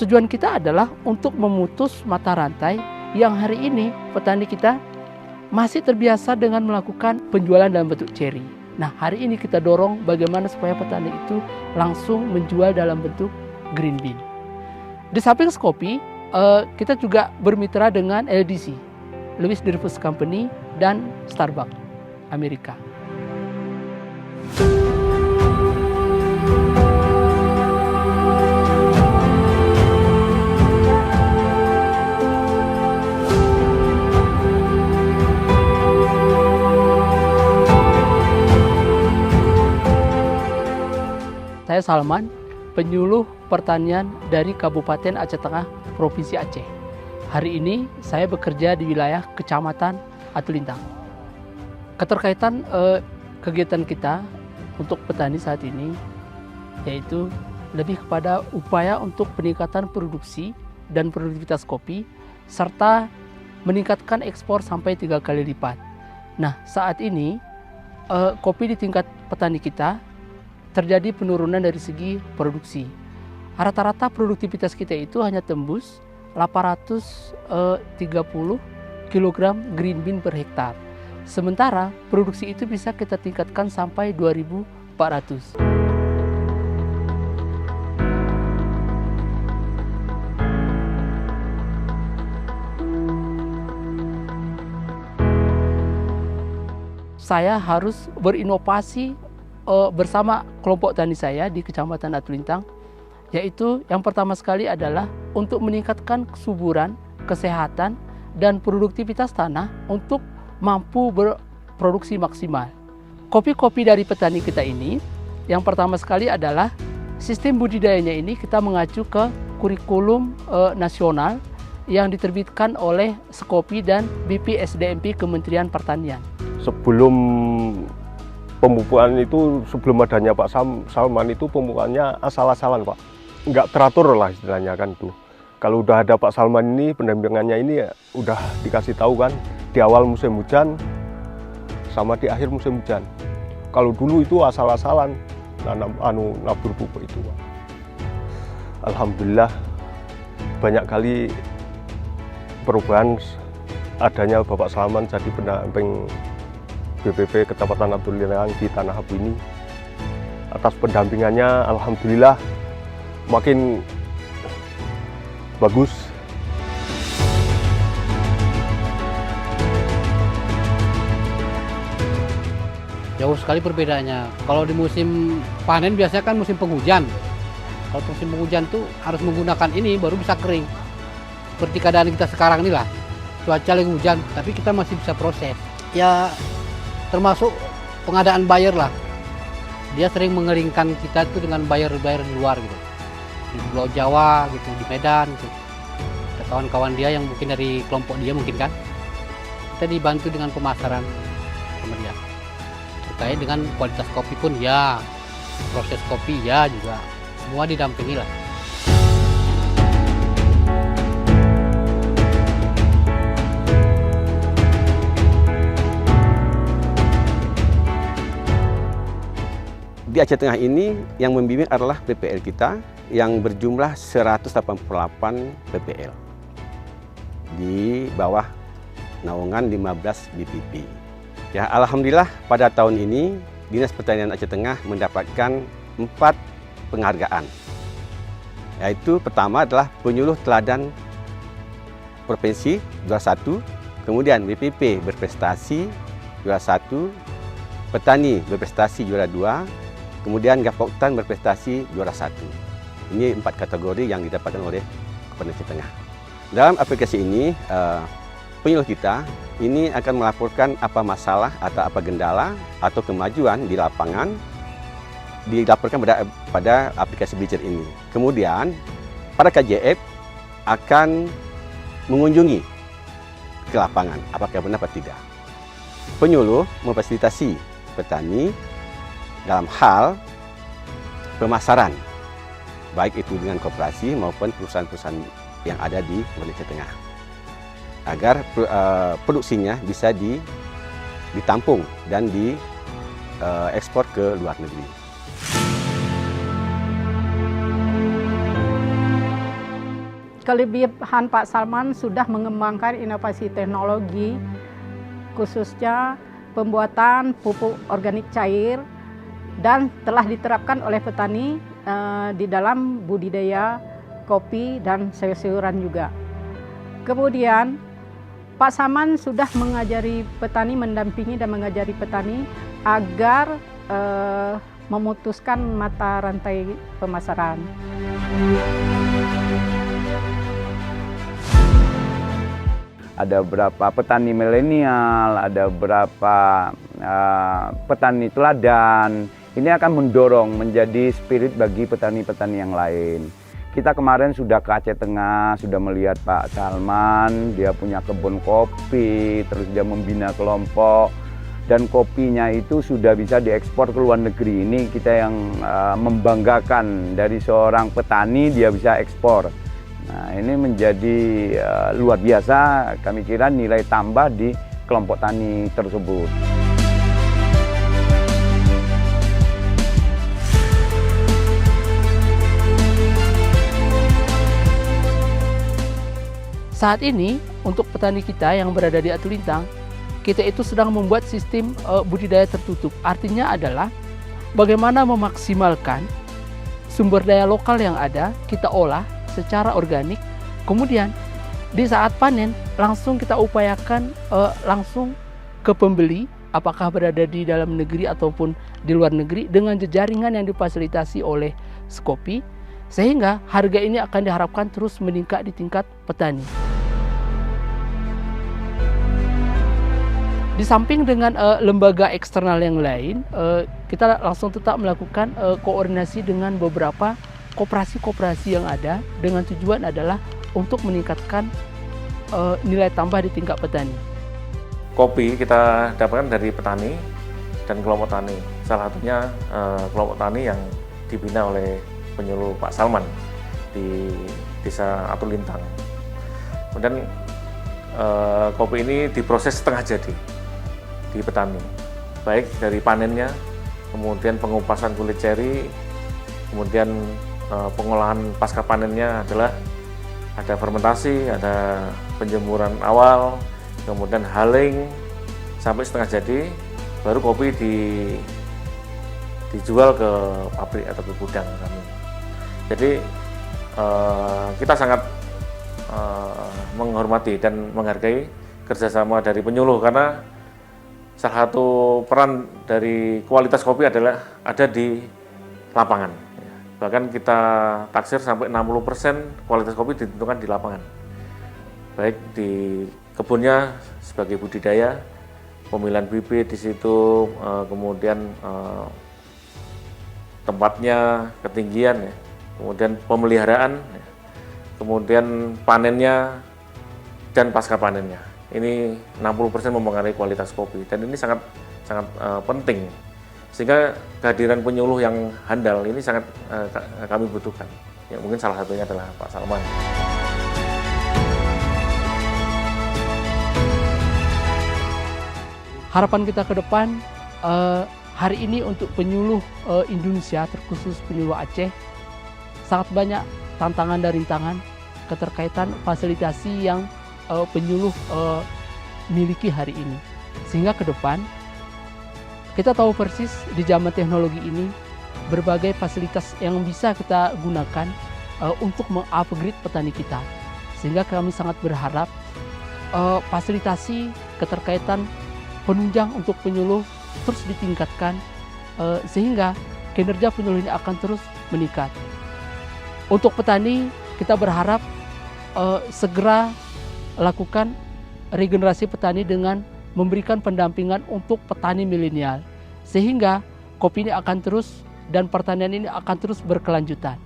Tujuan kita adalah untuk memutus mata rantai yang hari ini petani kita masih terbiasa dengan melakukan penjualan dalam bentuk cherry. Nah, hari ini kita dorong bagaimana supaya petani itu langsung menjual dalam bentuk green bean. Di samping Shkopi, kita juga bermitra dengan LDC, Louis Dreyfus Company, dan Starbucks Amerika. Saya Salman, penyuluh pertanian dari Kabupaten Aceh Tengah, Provinsi Aceh. Hari ini saya bekerja di wilayah Kecamatan Atulintang. Keterkaitan kegiatan kita untuk petani saat ini yaitu lebih kepada upaya untuk peningkatan produksi dan produktivitas kopi serta meningkatkan ekspor sampai 3 kali lipat. Nah, saat ini kopi di tingkat petani kita terjadi penurunan dari segi produksi. Rata-rata produktivitas kita itu hanya tembus 830 kg green bean per hektar. Sementara produksi itu bisa kita tingkatkan sampai 2.400. Saya harus berinovasi bersama kelompok tani saya di Kecamatan Atulintang, yaitu yang pertama sekali adalah untuk meningkatkan kesuburan, kesehatan, dan produktivitas tanah untuk mampu berproduksi maksimal. Kopi-kopi dari petani kita ini, yang pertama sekali adalah sistem budidayanya ini kita mengacu ke kurikulum nasional yang diterbitkan oleh Shkopi dan BPSDMP Kementerian Pertanian. Sebelum pemupukan itu, sebelum adanya Pak Salman itu pemupukannya asal-asalan Pak. Nggak teratur lah istilahnya kan tuh. Kalau udah ada Pak Salman ini, pendampingannya ini ya udah dikasih tahu kan di awal musim hujan sama di akhir musim hujan. Kalau dulu itu asal-asalan nabur pupuk itu Pak. Alhamdulillah banyak kali perubahan adanya Bapak Salman jadi pendamping BPP Kecamatan Atulintang di Tanah Abu ini. Atas pendampingannya alhamdulillah makin bagus. Jauh sekali perbedaannya. Kalau di musim panen biasanya kan musim penghujan. Kalau musim penghujan tuh harus menggunakan ini baru bisa kering. Seperti keadaan kita sekarang inilah. Cuaca lagi hujan, tapi kita masih bisa proses. Ya termasuk pengadaan buyer lah. Dia sering mengeringkan kita itu dengan buyer-buyer di luar gitu. Di Pulau Jawa gitu, di Medan gitu. Ada kawan-kawan dia yang mungkin dari kelompok dia mungkin kan. Kita dibantu dengan pemasaran sama dia. Terkait dengan kualitas kopi pun ya, proses kopi ya juga. Semua didampingi lah. Di Aceh Tengah ini yang membimbing adalah PPL kita yang berjumlah 188 PPL di bawah naungan 15 BPP. Ya, alhamdulillah pada tahun ini Dinas Pertanian Aceh Tengah mendapatkan 4 penghargaan. Yaitu pertama adalah penyuluh teladan provinsi juara 1, kemudian BPP berprestasi juara 1, petani berprestasi juara 2, kemudian Gapoktan berprestasi juara 1. Ini 4 kategori yang didapatkan oleh Kabupaten Aceh Tengah. Dalam aplikasi ini, penyuluh kita ini akan melaporkan apa masalah atau apa kendala atau kemajuan di lapangan dilaporkan pada aplikasi Blitzr ini. Kemudian, para KJF akan mengunjungi ke lapangan, apakah benar atau tidak. Penyuluh memfasilitasi petani dalam hal pemasaran, baik itu dengan koperasi maupun perusahaan-perusahaan yang ada di Aceh Tengah, agar produksinya bisa ditampung dan diekspor ke luar negeri. Kelebihan Pak Salman sudah mengembangkan inovasi teknologi, khususnya pembuatan pupuk organik cair, dan telah diterapkan oleh petani di dalam budidaya kopi dan sayur-sayuran juga. Kemudian Pak Salman sudah mengajari petani, mendampingi dan mengajari petani agar memutuskan mata rantai pemasaran. Ada berapa petani milenial, ada berapa petani teladan. Ini akan mendorong menjadi spirit bagi petani-petani yang lain. Kita kemarin sudah ke Aceh Tengah, sudah melihat Pak Salman, dia punya kebun kopi, terus dia membina kelompok, dan kopinya itu sudah bisa diekspor ke luar negeri. Ini kita yang membanggakan, dari seorang petani dia bisa ekspor. Nah, ini menjadi luar biasa, kami kira nilai tambah di kelompok tani tersebut. Saat ini, untuk petani kita yang berada di Atulintang, kita itu sedang membuat sistem budidaya tertutup. Artinya adalah bagaimana memaksimalkan sumber daya lokal yang ada, kita olah secara organik, kemudian di saat panen langsung kita upayakan langsung ke pembeli, apakah berada di dalam negeri ataupun di luar negeri, dengan jejaringan yang difasilitasi oleh Skopi, sehingga harga ini akan diharapkan terus meningkat di tingkat petani. Di samping dengan lembaga eksternal yang lain, kita langsung tetap melakukan koordinasi dengan beberapa koperasi-koperasi yang ada, dengan tujuan adalah untuk meningkatkan nilai tambah di tingkat petani. Kopi kita dapatkan dari petani dan kelompok tani. Salah satunya kelompok tani yang dibina oleh penyuluh Pak Salman di Desa Atulintang. Kemudian kopi ini diproses setengah jadi di petani, baik dari panennya, kemudian pengupasan kulit ceri, kemudian pengolahan pasca panennya adalah ada fermentasi, ada penjemuran awal, kemudian haling sampai setengah jadi, baru kopi dijual ke pabrik atau ke gudang kami. Jadi kita sangat menghormati dan menghargai kerjasama dari penyuluh, karena salah satu peran dari kualitas kopi adalah ada di lapangan. Bahkan kita taksir sampai 60% kualitas kopi ditentukan di lapangan. Baik di kebunnya sebagai budidaya, pemilihan bibit di situ, kemudian tempatnya, ketinggian, ya, kemudian pemeliharaan, ya, kemudian panennya dan pasca panennya. Ini 60% mempengaruhi kualitas kopi, dan ini sangat penting. Sehingga kehadiran penyuluh yang handal ini sangat kami butuhkan. Ya, mungkin salah satunya adalah Pak Salman. Harapan kita ke depan, hari ini untuk penyuluh Indonesia, terkhusus penyuluh Aceh, sangat banyak tantangan dan rintangan keterkaitan fasilitasi yang penyuluh miliki hari ini. Sehingga ke depan, kita tahu persis di zaman teknologi ini berbagai fasilitas yang bisa kita gunakan untuk mengupgrade petani kita. Sehingga kami sangat berharap fasilitasi keterkaitan penunjang untuk penyuluh terus ditingkatkan sehingga kinerja penyuluh ini akan terus meningkat. Untuk petani, kita berharap segera lakukan regenerasi petani dengan memberikan pendampingan untuk petani milenial, sehingga kopi ini akan terus dan pertanian ini akan terus berkelanjutan.